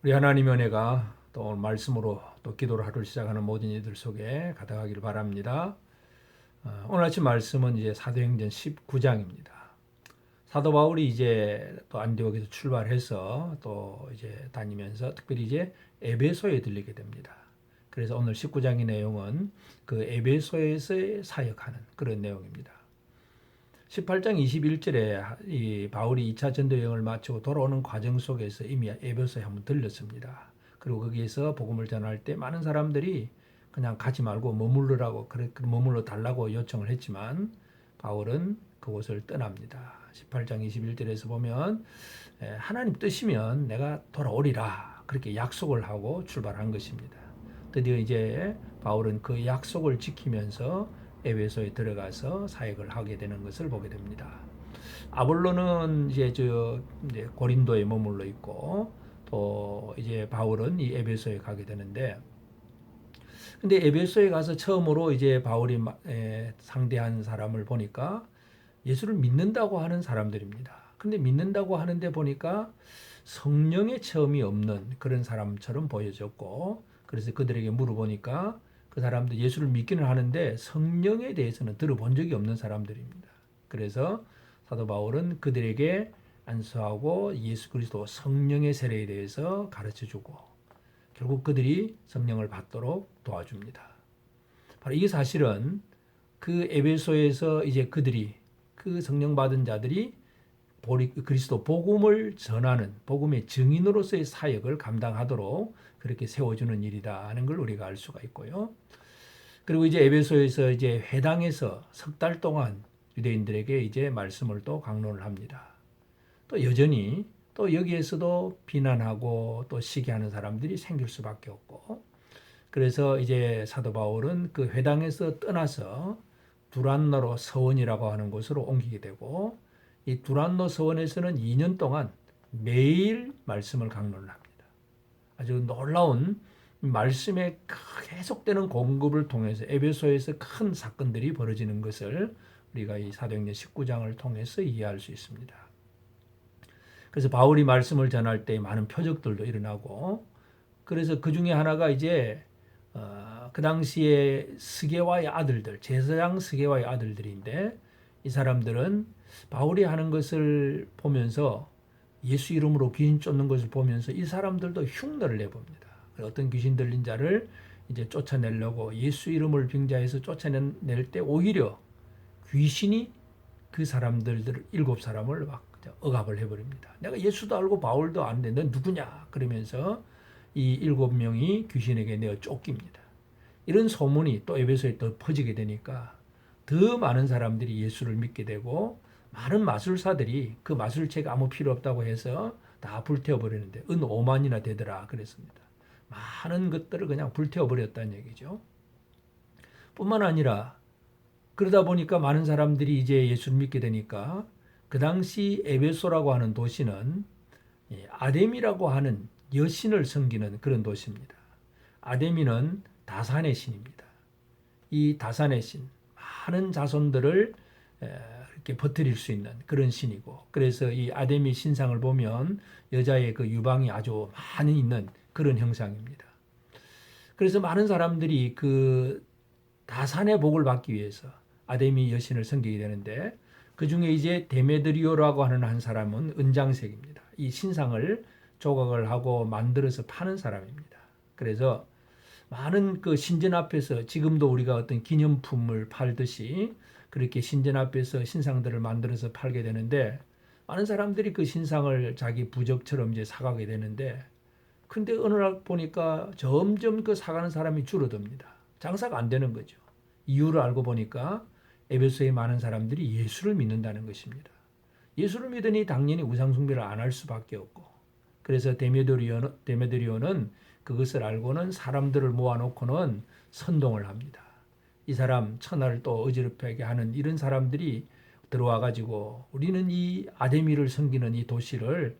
우리 하나님의 은혜가 또 오늘 말씀으로 또 기도로 하루를 시작하는 모든 이들 속에 가득하기를 바랍니다. 오늘 아침 말씀은 이제 사도행전 19장입니다. 사도 바울이 이제 또 안디옥에서 출발해서 또 이제 다니면서 특별히 이제 에베소에 들리게 됩니다. 그래서 오늘 19장의 내용은 그 에베소에서 사역하는 그런 내용입니다. 18장 21절에 이 바울이 2차 전도 여행을 마치고 돌아오는 과정 속에서 이미 에베소에 한번 들렸습니다. 그리고 거기에서 복음을 전할 때 많은 사람들이 그냥 가지 말고 머물러라고 머물러 달라고 요청을 했지만 바울은 그곳을 떠납니다. 18장 21절에서 보면 하나님 뜻이면 내가 돌아오리라 그렇게 약속을 하고 출발한 것입니다. 드디어 이제 바울은 그 약속을 지키면서 에베소에 들어가서 사역을 하게 되는 것을 보게 됩니다. 아볼로는 이제 고린도에 머물러 있고 또 이제 바울은 이 에베소에 가게 되는데, 근데 에베소에 가서 처음으로 이제 바울이 상대한 사람을 보니까 예수를 믿는다고 하는 사람들입니다. 근데 믿는다고 하는데 보니까 성령의 체험이 없는 그런 사람처럼 보여졌고, 그래서 그들에게 물어보니까 그 사람들 예수를 믿기는 하는데 성령에 대해서는 들어본 적이 없는 사람들입니다. 그래서 사도 바울은 그들에게 안수하고 예수 그리스도 성령의 세례에 대해서 가르쳐주고 결국 그들이 성령을 받도록 도와줍니다. 바로 이게 사실은 그 에베소에서 이제 그들이 그 성령 받은 자들이 그리스도 복음을 전하는 복음의 증인으로서의 사역을 감당하도록 그렇게 세워주는 일이다 하는 걸 우리가 알 수가 있고요. 그리고 이제 에베소에서 이제 회당에서 석 달 동안 유대인들에게 이제 말씀을 또 강론을 합니다. 또 여전히 또 여기에서도 비난하고 또 시기하는 사람들이 생길 수밖에 없고, 그래서 이제 사도 바울은 그 회당에서 떠나서 두란노로 서원이라고 하는 곳으로 옮기게 되고, 이 두란노 서원에서는 2년 동안 매일 말씀을 강론을 합니다. 아주 놀라운 말씀의 계속되는 공급을 통해서 에베소에서 큰 사건들이 벌어지는 것을 우리가 이 사도행전 19장을 통해서 이해할 수 있습니다. 그래서 바울이 말씀을 전할 때 많은 표적들도 일어나고, 그래서 그 중에 하나가 이제 그 당시에 스게와의 아들들, 제사장 스게와의 아들들인데, 이 사람들은 바울이 하는 것을 보면서 예수 이름으로 귀신 쫓는 것을 보면서 이 사람들도 흉내를 내봅니다. 어떤 귀신 들린 자를 이제 쫓아내려고 예수 이름을 빙자해서 쫓아낼 때 오히려 귀신이 그 사람들 7사람을 막 억압을 해버립니다. 내가 예수도 알고 바울도 아는데 넌 누구냐? 그러면서 이 7명이 귀신에게 내어 쫓깁니다. 이런 소문이 또 에베소에 더 퍼지게 되니까 더 많은 사람들이 예수를 믿게 되고, 많은 마술사들이 그 마술책 아무 필요 없다고 해서 다 불태워버리는데 은 5만이나 되더라 그랬습니다. 많은 것들을 그냥 불태워버렸다는 얘기죠. 뿐만 아니라 그러다 보니까 많은 사람들이 이제 예수를 믿게 되니까 그 당시 에베소라고 하는 도시는 아데미라고 하는 여신을 섬기는 그런 도시입니다. 아데미는 다산의 신입니다. 이 다산의 신, 많은 자손들을 이렇게 퍼뜨릴 수 있는 그런 신이고, 그래서 이 아데미 신상을 보면 여자의 그 유방이 아주 많이 있는 그런 형상입니다. 그래서 많은 사람들이 그 다산의 복을 받기 위해서 아데미 여신을 섬기게 되는데, 그 중에 이제 데메드리오라고 하는 한 사람은 은장색입니다. 이 신상을 조각을 하고 만들어서 파는 사람입니다. 그래서 많은 그 신전 앞에서 지금도 우리가 어떤 기념품을 팔듯이 그렇게 신전 앞에서 신상들을 만들어서 팔게 되는데, 많은 사람들이 그 신상을 자기 부적처럼 이제 사가게 되는데, 근데 어느 날 보니까 점점 그 사가는 사람이 줄어듭니다. 장사가 안 되는 거죠. 이유를 알고 보니까 에베소에 많은 사람들이 예수를 믿는다는 것입니다. 예수를 믿으니 당연히 우상숭배를 안 할 수밖에 없고, 그래서 데메드리오는 그것을 알고는 사람들을 모아놓고는 선동을 합니다. 이 사람 천하를 또 어지럽게 하는 이런 사람들이 들어와 가지고 우리는 이 아데미를 섬기는 이 도시를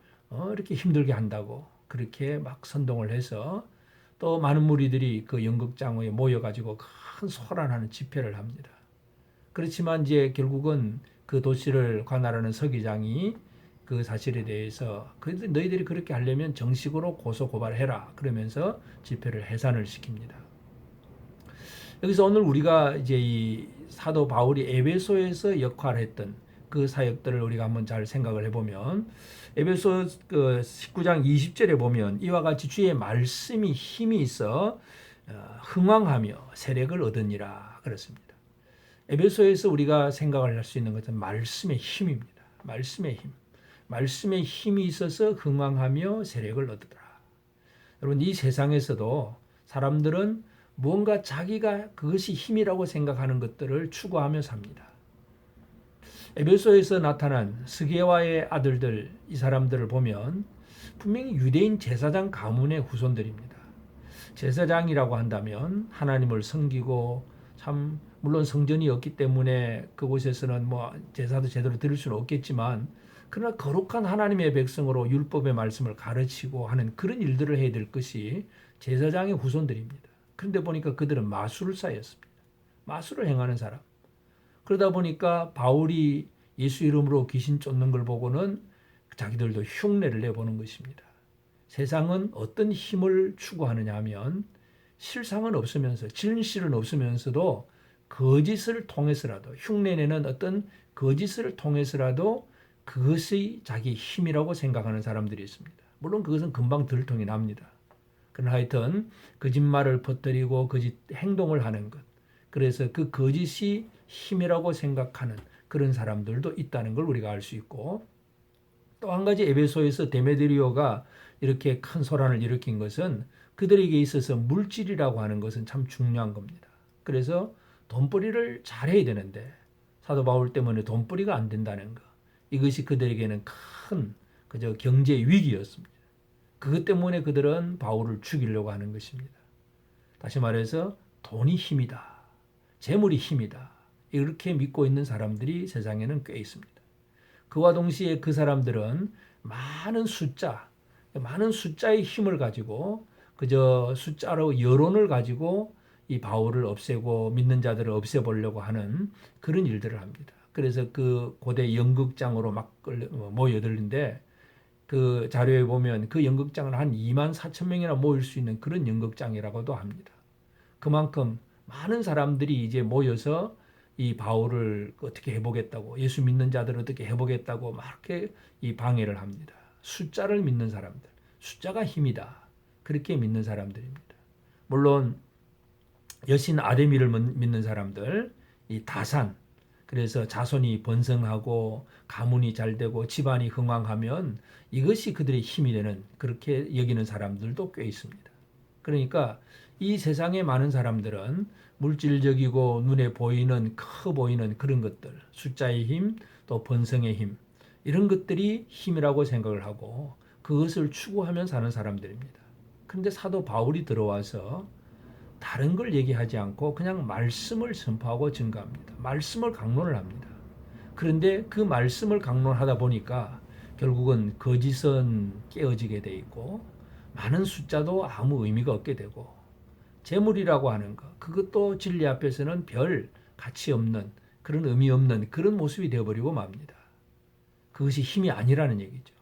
이렇게 힘들게 한다고 그렇게 막 선동을 해서 또 많은 무리들이 그 연극장에 모여 가지고 큰 소란하는 집회를 합니다. 그렇지만 이제 결국은 그 도시를 관할하는 서기장이 그 사실에 대해서 너희들이 그렇게 하려면 정식으로 고소 고발해라 그러면서 집회를 해산을 시킵니다. 여기서 오늘 우리가 이제 이 사도 바울이 에베소에서 역할했던 그 사역들을 우리가 한번 잘 생각을 해보면 에베소 그 19장 20절에 보면 이와 같이 주의 말씀이 힘이 있어 흥왕하며 세력을 얻으니라 그렇습니다. 에베소에서 우리가 생각을 할 수 있는 것은 말씀의 힘입니다. 말씀의 힘. 말씀의 힘이 있어서 흥왕하며 세력을 얻으더라. 여러분 이 세상에서도 사람들은 뭔가 자기가 그것이 힘이라고 생각하는 것들을 추구하며 삽니다. 에베소에서 나타난 스게와의 아들들 이 사람들을 보면 분명히 유대인 제사장 가문의 후손들입니다. 제사장이라고 한다면 하나님을 섬기고 참 물론 성전이 없기 때문에 그곳에서는 뭐 제사도 제대로 드릴 수는 없겠지만 그러나 거룩한 하나님의 백성으로 율법의 말씀을 가르치고 하는 그런 일들을 해야 될 것이 제사장의 후손들입니다. 그런데 보니까 그들은 마술사였습니다. 마술을 행하는 사람. 그러다 보니까 바울이 예수 이름으로 귀신 쫓는 걸 보고는 자기들도 흉내를 내보는 것입니다. 세상은 어떤 힘을 추구하느냐 하면 실상은 없으면서 진실은 없으면서도 거짓을 통해서라도 흉내내는 어떤 거짓을 통해서라도 그것이 자기 힘이라고 생각하는 사람들이 있습니다. 물론 그것은 금방 들통이 납니다. 그러나 하여튼 거짓말을 퍼뜨리고 거짓 행동을 하는 것. 그래서 그 거짓이 힘이라고 생각하는 그런 사람들도 있다는 걸 우리가 알 수 있고 또 한 가지 에베소에서 데메드리오가 이렇게 큰 소란을 일으킨 것은 그들에게 있어서 물질이라고 하는 것은 참 중요한 겁니다. 그래서 돈벌이를 잘해야 되는데 사도 바울 때문에 돈벌이가 안 된다는 것. 이것이 그들에게는 큰 그저 경제 위기였습니다. 그것 때문에 그들은 바울을 죽이려고 하는 것입니다. 다시 말해서 돈이 힘이다. 재물이 힘이다. 이렇게 믿고 있는 사람들이 세상에는 꽤 있습니다. 그와 동시에 그 사람들은 많은 숫자의 힘을 가지고 그저 숫자로 여론을 가지고 이 바울을 없애고 믿는 자들을 없애보려고 하는 그런 일들을 합니다. 그래서 그 고대 연극장으로 막 모여들는데 그 자료에 보면 그 연극장은 한 2만 4천 명이나 모일 수 있는 그런 연극장이라고도 합니다. 그만큼 많은 사람들이 이제 모여서 이 바울을 어떻게 해보겠다고 예수 믿는 자들을 어떻게 해보겠다고 막 이렇게 이 방해를 합니다. 숫자를 믿는 사람들, 숫자가 힘이다. 그렇게 믿는 사람들입니다. 물론 여신 아데미를 믿는 사람들, 이 다산, 그래서 자손이 번성하고 가문이 잘 되고 집안이 흥왕하면 이것이 그들의 힘이 되는 그렇게 여기는 사람들도 꽤 있습니다. 그러니까 이 세상에 많은 사람들은 물질적이고 눈에 보이는 커 보이는 그런 것들, 숫자의 힘, 또 번성의 힘 이런 것들이 힘이라고 생각을 하고 그것을 추구하며 사는 사람들입니다. 그런데 사도 바울이 들어와서 다른 걸 얘기하지 않고 그냥 말씀을 선포하고 증거합니다. 말씀을 강론을 합니다. 그런데 그 말씀을 강론하다 보니까 결국은 거짓은 깨어지게 돼 있고 많은 숫자도 아무 의미가 없게 되고 재물이라고 하는 것 그것도 진리 앞에서는 별 가치 없는 그런 의미 없는 그런 모습이 되어버리고 맙니다. 그것이 힘이 아니라는 얘기죠.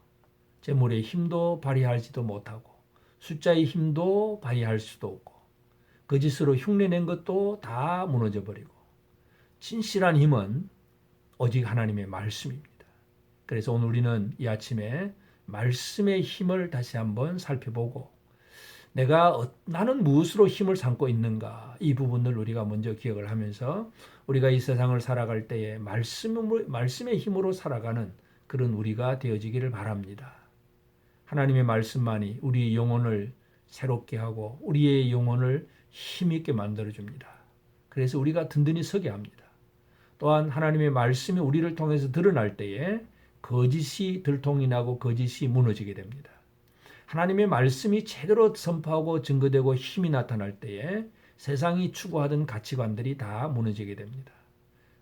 재물의 힘도 발휘하지도 못하고 숫자의 힘도 발휘할 수도 없고 거짓으로 흉내낸 것도 다 무너져 버리고 진실한 힘은 오직 하나님의 말씀입니다. 그래서 오늘 우리는 이 아침에 말씀의 힘을 다시 한번 살펴보고 나는 무엇으로 힘을 삼고 있는가 이 부분을 우리가 먼저 기억을 하면서 우리가 이 세상을 살아갈 때에 말씀의 힘으로 살아가는 그런 우리가 되어지기를 바랍니다. 하나님의 말씀만이 우리의 영혼을 새롭게 하고 우리의 영혼을 힘있게 만들어줍니다. 그래서 우리가 든든히 서게 합니다. 또한 하나님의 말씀이 우리를 통해서 드러날 때에 거짓이 들통이 나고 거짓이 무너지게 됩니다. 하나님의 말씀이 제대로 선포하고 증거되고 힘이 나타날 때에 세상이 추구하던 가치관들이 다 무너지게 됩니다.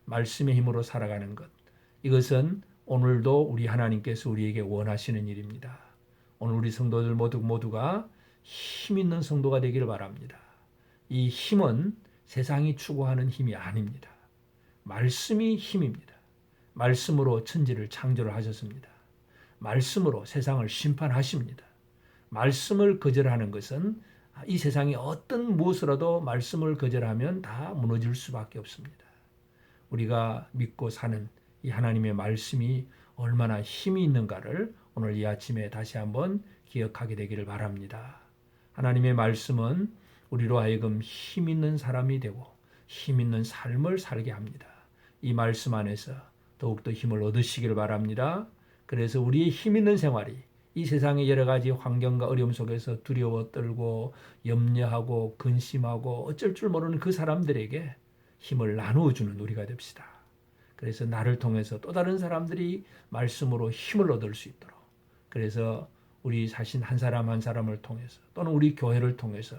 말씀의 힘으로 살아가는 것. 이것은 오늘도 우리 하나님께서 우리에게 원하시는 일입니다. 오늘 우리 성도들 모두가 힘 있는 성도가 되기를 바랍니다. 이 힘은 세상이 추구하는 힘이 아닙니다. 말씀이 힘입니다. 말씀으로 천지를 창조를 하셨습니다. 말씀으로 세상을 심판하십니다. 말씀을 거절하는 것은 이 세상에 어떤 무엇으로도 말씀을 거절하면 다 무너질 수밖에 없습니다. 우리가 믿고 사는 이 하나님의 말씀이 얼마나 힘이 있는가를 오늘 이 아침에 다시 한번 기억하게 되기를 바랍니다. 하나님의 말씀은 우리로 하여금 힘 있는 사람이 되고 힘 있는 삶을 살게 합니다. 이 말씀 안에서 더욱더 힘을 얻으시기를 바랍니다. 그래서 우리의 힘 있는 생활이 이 세상의 여러 가지 환경과 어려움 속에서 두려워 떨고 염려하고 근심하고 어쩔 줄 모르는 그 사람들에게 힘을 나누어 주는 우리가 됩시다. 그래서 나를 통해서 또 다른 사람들이 말씀으로 힘을 얻을 수 있도록, 그래서 우리 자신 한 사람 한 사람을 통해서 또는 우리 교회를 통해서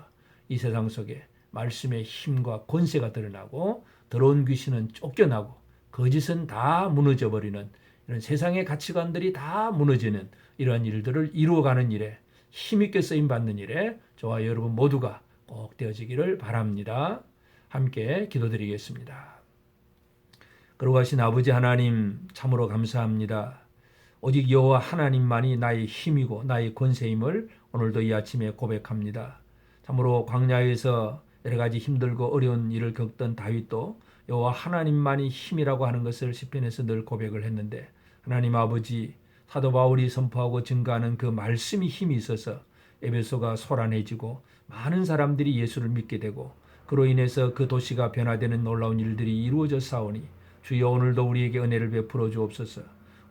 이 세상 속에 말씀의 힘과 권세가 드러나고 더러운 귀신은 쫓겨나고 거짓은 다 무너져 버리는 이런 세상의 가치관들이 다 무너지는 이러한 일들을 이루어가는 일에, 힘있게 쓰임받는 일에 저와 여러분 모두가 꼭 되어지기를 바랍니다. 함께 기도드리겠습니다. 거룩하신 아버지 하나님, 참으로 감사합니다. 오직 여호와 하나님만이 나의 힘이고 나의 권세임을 오늘도 이 아침에 고백합니다. 참으로 광야에서 여러 가지 힘들고 어려운 일을 겪던 다윗도 여호와 하나님만이 힘이라고 하는 것을 시편에서 늘 고백을 했는데, 하나님 아버지, 사도 바울이 선포하고 증거하는 그 말씀이 힘이 있어서 에베소가 소란해지고 많은 사람들이 예수를 믿게 되고 그로 인해서 그 도시가 변화되는 놀라운 일들이 이루어져 싸우니 주여 오늘도 우리에게 은혜를 베풀어 주옵소서.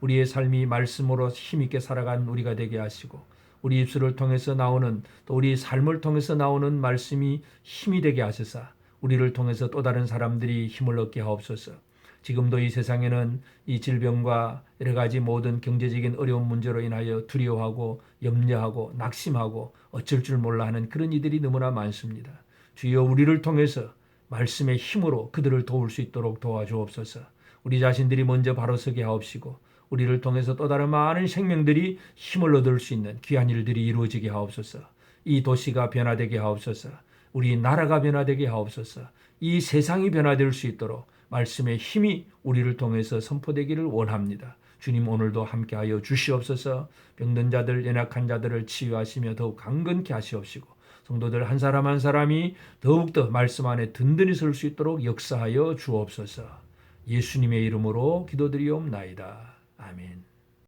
우리의 삶이 말씀으로 힘있게 살아간 우리가 되게 하시고 우리 입술을 통해서 나오는, 또 우리 삶을 통해서 나오는 말씀이 힘이 되게 하셔서 우리를 통해서 또 다른 사람들이 힘을 얻게 하옵소서. 지금도 이 세상에는 이 질병과 여러 가지 모든 경제적인 어려운 문제로 인하여 두려워하고 염려하고 낙심하고 어쩔 줄 몰라 하는 그런 이들이 너무나 많습니다. 주여 우리를 통해서 말씀의 힘으로 그들을 도울 수 있도록 도와주옵소서. 우리 자신들이 먼저 바로 서게 하옵시고 우리를 통해서 또 다른 많은 생명들이 힘을 얻을 수 있는 귀한 일들이 이루어지게 하옵소서. 이 도시가 변화되게 하옵소서. 우리 나라가 변화되게 하옵소서. 이 세상이 변화될 수 있도록 말씀의 힘이 우리를 통해서 선포되기를 원합니다. 주님 오늘도 함께하여 주시옵소서. 병든 자들, 연약한 자들을 치유하시며 더욱 강건케 하시옵시고 성도들 한 사람 한 사람이 더욱더 말씀 안에 든든히 설 수 있도록 역사하여 주옵소서. 예수님의 이름으로 기도드리옵나이다. 아멘.